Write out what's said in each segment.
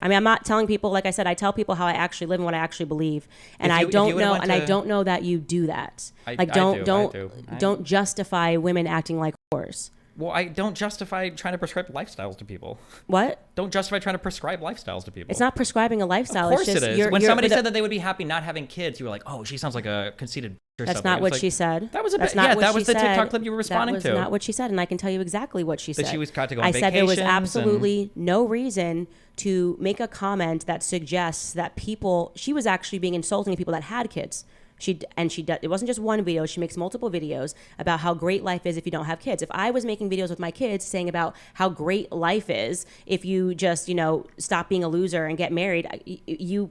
I mean, I'm not telling people, like I said, I tell people how I actually live and what I actually believe. And I don't know that you do that. Don't justify women acting like whores. Well, I don't justify trying to prescribe lifestyles to people. What? Don't justify trying to prescribe lifestyles to people. It's not prescribing a lifestyle. Of course it is. When somebody said that they would be happy not having kids, you were like, oh, she sounds like a conceited or That's something. not what she said. That was a bit, yeah, that was the TikTok clip you were responding to. That was not what she said, and I can tell you exactly what she said. That she was got to go on I said there was vacations absolutely no reason to make a comment that suggests that she was actually being insulting to people that had kids. It wasn't just one video. She makes multiple videos about how great life is if you don't have kids. If I was making videos with my kids saying about how great life is if you just, stop being a loser and get married,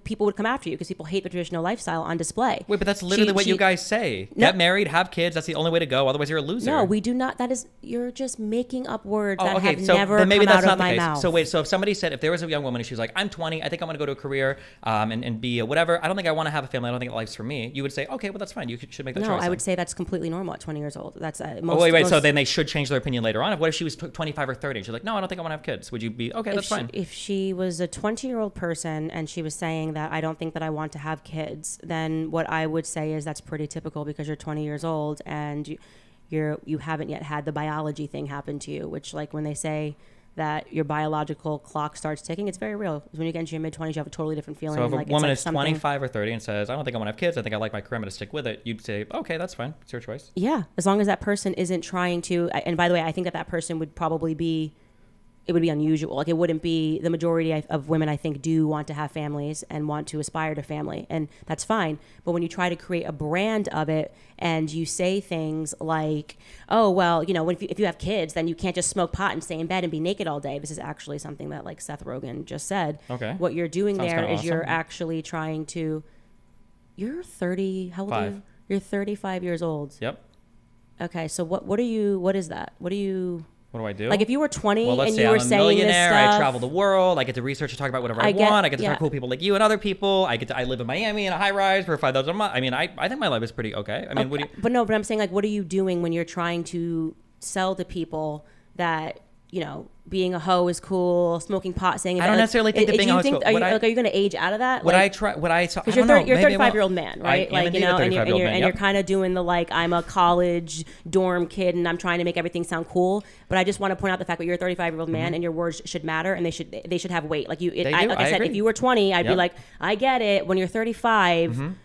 people would come after you because people hate the traditional lifestyle on display. Wait, but that's literally what you guys say. Get married, have kids. That's the only way to go. Otherwise, you're a loser. No, we do not. You're just making up words that have never come out of my mouth. So wait, if somebody said, if there was a young woman and she was like, I'm 20, I think I want to go to a career and be a whatever. I don't think I want to have a family. I don't think life's for me. You would say, okay, well, that's fine. You should make that choice. No, I would say that's completely normal at 20 years old. That's so then they should change their opinion later on. What if she was 25 or 30 and she's like, no, I don't think I want to have kids? Would you be, okay, that's fine? If she was a 20-year-old person and she was saying that I don't think that I want to have kids, then what I would say is that's pretty typical because you're 20 years old and you haven't yet had the biology thing happen to you, which like when they say that your biological clock starts ticking, it's very real. When you get into your mid-20s, you have a totally different feeling. So if a woman is 25 or 30 and says, I don't think I want to have kids, I think I like my career, I'm going to stick with it, you'd say, okay, that's fine. It's your choice. Yeah, as long as that person isn't trying to, and by the way, I think that person would probably be, it would be unusual. Like it wouldn't be, the majority of women I think do want to have families and want to aspire to family, and that's fine. But when you try to create a brand of it and you say things like, oh, well, if you have kids, then you can't just smoke pot and stay in bed and be naked all day. This is actually something that like Seth Rogen just said. Okay. What you're doing Sounds there is awesome. you're actually trying to, you're 30, how old are you? You're 35 years old. Yep. Okay, so what is that? What do I do? Like if you were 20 and you were saying this stuff. I travel the world. I get to research and talk about whatever I want. I get to talk to cool people like you and other people. I live in Miami in a high rise for $5,000 a month. I mean, I think my life is pretty okay. I mean, but I'm saying like, what are you doing when you're trying to sell to people that, being a hoe is cool, smoking pot, saying I don't necessarily think that being a hoe is cool. Are you going to age out of that? Because you're a 35-year-old man, right? And you're kind of doing the like, I'm a college dorm kid and I'm trying to make everything sound cool. But I just want to point out the fact that you're a 35-year-old man and your words should matter and they should have weight. Like I said, if you were 20, I'd be like, I get it. When you're 35.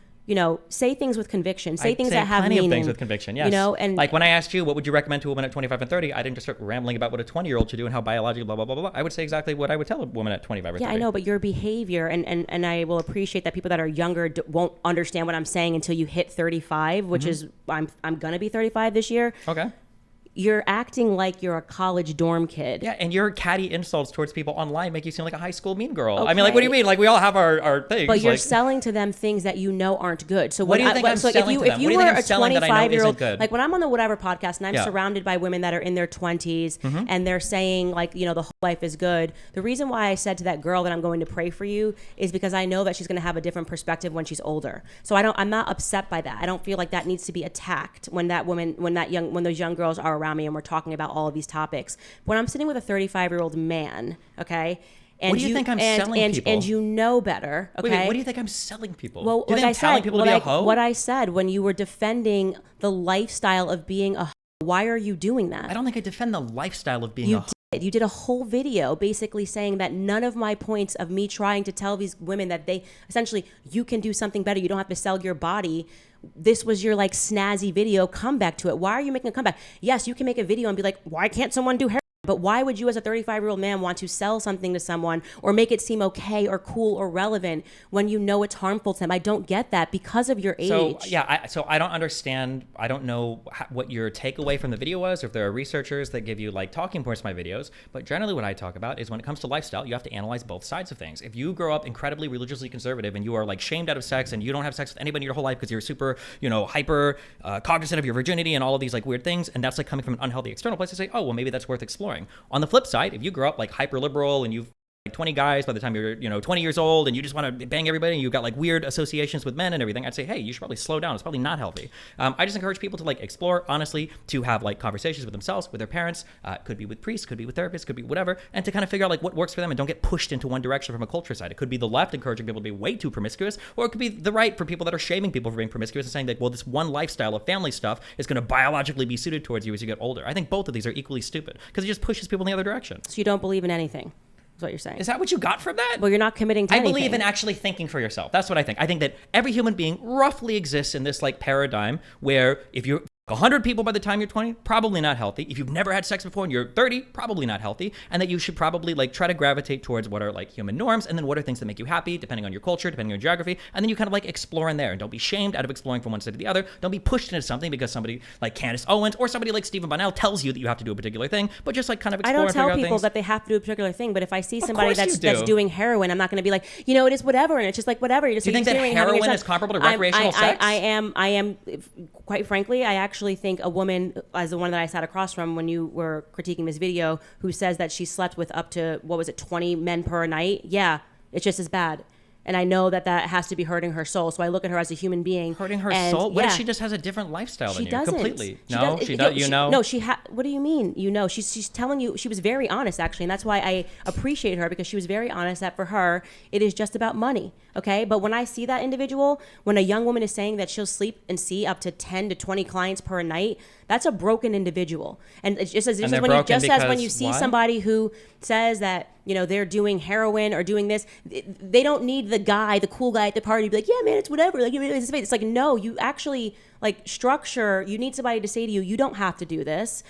Say things with conviction. Say things that have meaning. Plenty of things with conviction, yes. And like when I asked you, what would you recommend to a woman at 25 and 30? I didn't just start rambling about what a 20-year-old should do and how biologically blah, blah, blah, blah, blah. I would say exactly what I would tell a woman at 25 or 30. Yeah, I know, but your behavior, and I will appreciate that people that are younger won't understand what I'm saying until you hit 35, which is, I'm going to be 35 this year. Okay. You're acting like you're a college dorm kid. Yeah, and your catty insults towards people online make you seem like a high school mean girl. Okay. I mean, like, what do you mean? Like, we all have our things. But you're selling to them things that aren't good. So what do you think I'm selling to them? If you were a 25-year-old, like when I'm on the Whatever podcast and I'm surrounded by women that are in their 20s and they're saying like, the whole life is good. The reason why I said to that girl that I'm going to pray for you is because I know that she's going to have a different perspective when she's older. So I'm not upset by that. I don't feel like that needs to be attacked when those young girls are around me and we're talking about all of these topics. When I'm sitting with a 35-year-old man, okay, and what do you think I'm selling people? And you know better, okay? Wait, what do you think I'm selling people? Well, do you think I'm telling people to be a hoe? What I said when you were defending the lifestyle of being a hoe, why are you doing that? I don't think I defend the lifestyle of being a hoe. You did a whole video basically saying that none of my points of me trying to tell these women that they essentially, you can do something better. You don't have to sell your body. This was your like snazzy video. Come back to it. Why are you making a comeback? Yes, you can make a video and be like, why can't someone do hair? But why would you as a 35-year-old man want to sell something to someone or make it seem okay or cool or relevant when you know it's harmful to them? I don't get that because of your age. So I don't understand. I don't know what your takeaway from the video was, or if there are researchers that give you like talking points to my videos. But generally what I talk about is when it comes to lifestyle, you have to analyze both sides of things. If you grow up incredibly religiously conservative and you are like shamed out of sex and you don't have sex with anybody your whole life because you're super, hyper cognizant of your virginity and all of these like weird things, and that's like coming from an unhealthy external place, to say, oh, well, maybe that's worth exploring. On the flip side, if you grow up like hyper liberal and you've like 20 guys by the time you're 20 years old and you just want to bang everybody and you've got like weird associations with men and everything, I'd say, hey, you should probably slow down. It's probably not healthy. I just encourage people to like explore honestly, to have like conversations with themselves, with their parents, could be with priests, could be with therapists, could be whatever, and to kind of figure out like what works for them and don't get pushed into one direction from a culture side. It could be the left encouraging people to be way too promiscuous, or it could be the right for people that are shaming people for being promiscuous and saying that, well, this one lifestyle of family stuff is going to biologically be suited towards you as you get older. I think both of these are equally stupid because it just pushes people in the other direction. So you don't believe in anything? What you're saying. Is that what you got from that? Well, you're not committing to anything. I believe in actually thinking for yourself. That's what I think. I think that every human being roughly exists in this like paradigm where if you're 100 people by the time you're 20, probably not healthy. If you've never had sex before and you're 30, probably not healthy. And that you should probably like try to gravitate towards what are like human norms, and then what are things that make you happy, depending on your culture, depending on your geography. And then you kind of like explore in there, and don't be shamed out of exploring from one side to the other. Don't be pushed into something because somebody like Candace Owens or somebody like Stephen Bonnell tells you that you have to do a particular thing, but just like kind of explore. I don't and figure tell out people things. that they have to do a particular thing, but if I see somebody course you that's do. doing heroin, I'm not going to be like, it is whatever, and it's just like whatever. You're just Do you think that doing, having your heroin sex. is comparable to recreational sex? I am, quite frankly, I actually think a woman, as the one that I sat across from when you were critiquing this video, who says that she slept with up to, 20 men per night. Yeah, it's just as bad. And I know that has to be hurting her soul. So I look at her as a human being. Hurting her soul? What if she just has a different lifestyle than you? Doesn't. Completely. She No, does, she does. No. What do you mean? She's telling you. She was very honest, actually, and that's why I appreciate her, because she was very honest that for her it is just about money. Okay, but when I see that individual, when a young woman is saying that she'll sleep and see up to 10 to 20 clients per night, that's a broken individual. And it's just as when you see somebody who says that they're doing heroin or doing this, they don't need the cool guy at the party to be like, yeah, man, it's whatever. Like, it's like, no, you actually like structure. You need somebody to say to you, you don't have to do this.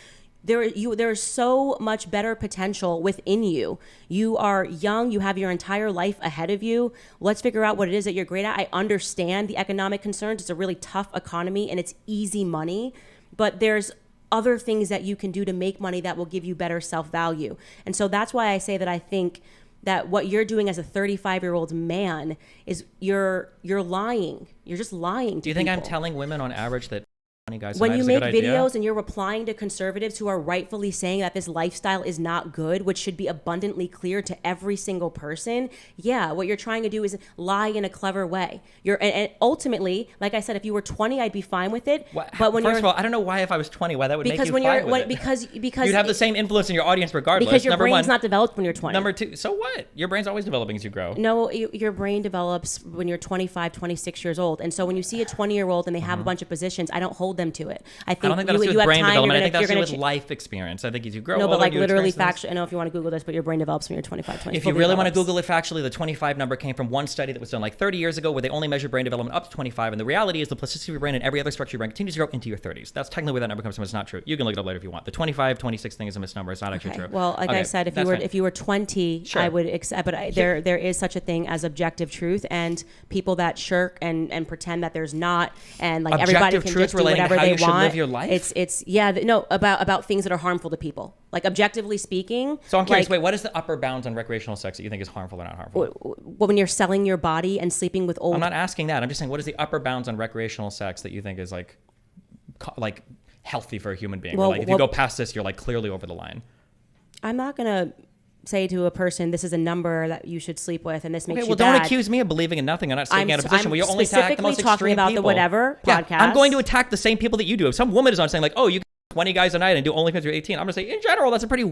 There's so much better potential within you. You are young. You have your entire life ahead of you. Let's figure out what it is that you're great at. I understand the economic concerns. It's a really tough economy and it's easy money, but there's other things that you can do to make money that will give you better self-value. And so that's why I say that I think that what you're doing as a 35-year-old man is you're lying. You're just lying to Do you think people. I'm telling women on average that 20 guys when tonight you is a make good idea? videos and you're replying to conservatives who are rightfully saying that this lifestyle is not good, which should be abundantly clear to every single person, what you're trying to do is lie in a clever way. And ultimately, like I said, if you were 20, I'd be fine with it. But when first of all, I don't know why if I was 20, why that would make you fine with it. Because you'd have the same influence in your audience regardless. Because your Number brain's one. not developed when you're 20. Number two, so what? Your brain's always developing as you grow. No, your brain develops when you're 25, 26 years old. And so when you see a 20-year-old and they have a bunch of positions, I don't hold them to it. I don't think that's with brain development. I think that's with life experience. I think as you grow older, but like literally factually, I know if you want to Google this, but your brain develops when you're 25, 26. If you really want to Google it factually, the 25 number came from one study that was done like 30 years ago where they only measured brain development up to 25. And the reality is the plasticity of your brain and every other structure of your brain continues to grow into your 30s. That's technically where that number comes from. It's not true. You can look it up later if you want. The 25, 26 thing is a misnomer. It's not actually true. Well, like I said, if you were 20, sure. I would accept, but there is such a thing as objective truth, and people that shirk and pretend that there's not, and like objective everybody can just do whatever they want. Live your life? It's about things that are harmful to people. Like objectively speaking. So I'm curious, what is the upper bounds on recreational sex that you think is harmful or not harmful? When you're selling your body and sleeping with old. I'm not asking that. I'm just saying, what is the upper bounds on recreational sex that you think is like healthy for a human being? If you go past this, you're like clearly over the line. I'm not gonna say to a person, this is a number that you should sleep with, and this makes you bad. Well, don't accuse me of believing in nothing. I'm not taking out a position where you only attack the most extreme people. Specifically talking about the whatever podcast. I'm going to attack the same people that you do. If some woman is on saying like, oh, you 20 guys a night and do OnlyFans when you're 18, I'm going to say, in general, that's a pretty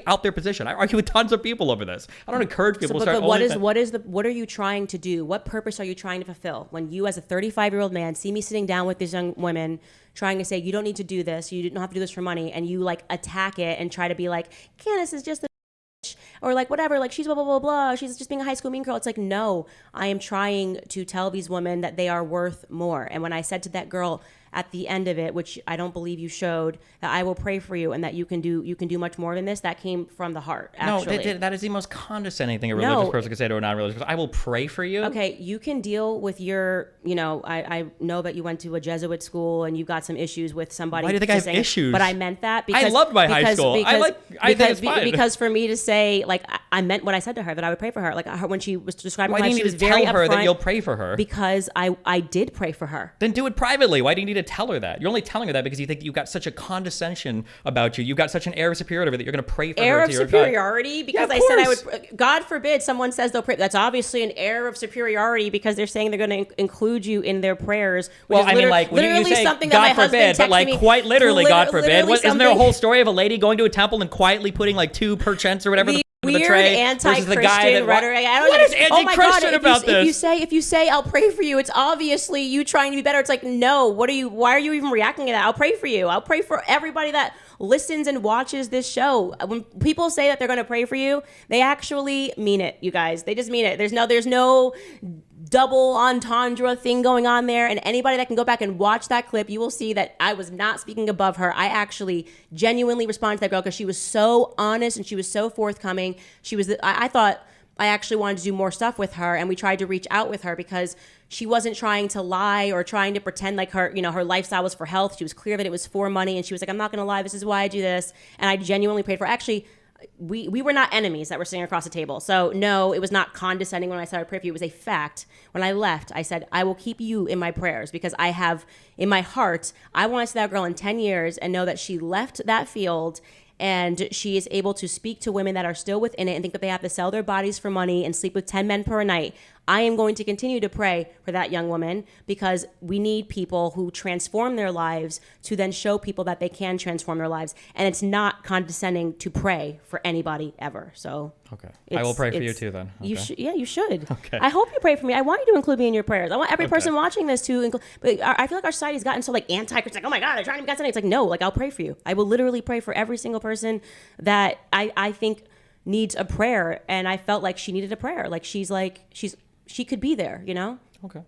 out there position. I argue with tons of people over this. I don't encourage people to start OnlyFans. What are you trying to do? What purpose are you trying to fulfill? When you, as a 35-year-old man, see me sitting down with these young women trying to say, you don't need to do this, you don't have to do this for money, and you like attack it and try to be like, Candace is just a bitch, or like whatever, like she's blah, blah, blah, blah, she's just being a high school mean girl. It's like, no, I am trying to tell these women that they are worth more. And when I said to that girl at the end of it, which I don't believe you showed, that I will pray for you and that you can do much more than this, that came from the heart, actually. No, that is the most condescending thing a religious person could say to a non-religious person. I will pray for you. Okay, you can deal with your, I know that you went to a Jesuit school and you got some issues with somebody. Why do you think I have issues? But I meant that because... I loved my high school. I think it's fine. Because for me to say, like, I meant what I said to her, that I would pray for her. Like, when she was describing why life, do you need to tell her that you'll pray for her? Because I did pray for her. Then do it privately. Why do you need to tell her that. You're only telling her that because you think you've got such a condescension about you. You've got such an air of superiority that you're going to pray for air her of to your superiority God. because Yeah, I of said I course. would. God forbid someone says they'll pray. That's obviously an air of superiority because they're saying they're going to include you in their prayers. Which Well, is I mean, like, when you literally say something God that my forbid, husband but texted like me. quite literally, God forbid. Literally Isn't there a something- whole story of a lady going to a temple and quietly putting like 2 per cents or whatever the Weird tray anti-Christian versus the guy that rhetoric. I don't what know. is anti-Christian about this? If you say I'll pray for you, it's obviously you trying to be better. It's like, no, why are you even reacting to that? I'll pray for you. I'll pray for everybody that listens and watches this show. When people say that they're going to pray for you, they actually mean it, you guys. They just mean it. There's no double entendre thing going on there. And anybody that can go back and watch that clip, you will see that I was not speaking above her. I actually genuinely responded to that girl because she was so honest and she was so forthcoming. I thought I actually wanted to do more stuff with her, and we tried to reach out with her because she wasn't trying to lie or trying to pretend like her lifestyle was for health. She was clear that it was for money, and she was like, I'm not going to lie. This is why I do this. And I genuinely prayed for her. Actually, we were not enemies that were sitting across the table. So no, it was not condescending when I said I pray for you. It was a fact. When I left, I said, I will keep you in my prayers because I have in my heart, I want to see that girl in 10 years and know that she left that field and she is able to speak to women that are still within it and think that they have to sell their bodies for money and sleep with 10 men per night. I am going to continue to pray for that young woman because we need people who transform their lives to then show people that they can transform their lives. And it's not condescending to pray for anybody ever. So okay, I will pray for you too then. Okay. You should. Okay. I hope you pray for me. I want you to include me in your prayers. I want every person watching this to include. But I feel like our society's gotten so like anti-Christian. Like, oh my God, they're trying to be condescending. It's like, no, like I'll pray for you. I will literally pray for every single person that I think needs a prayer. And I felt like she needed a prayer. Like she could be there, you know? Okay.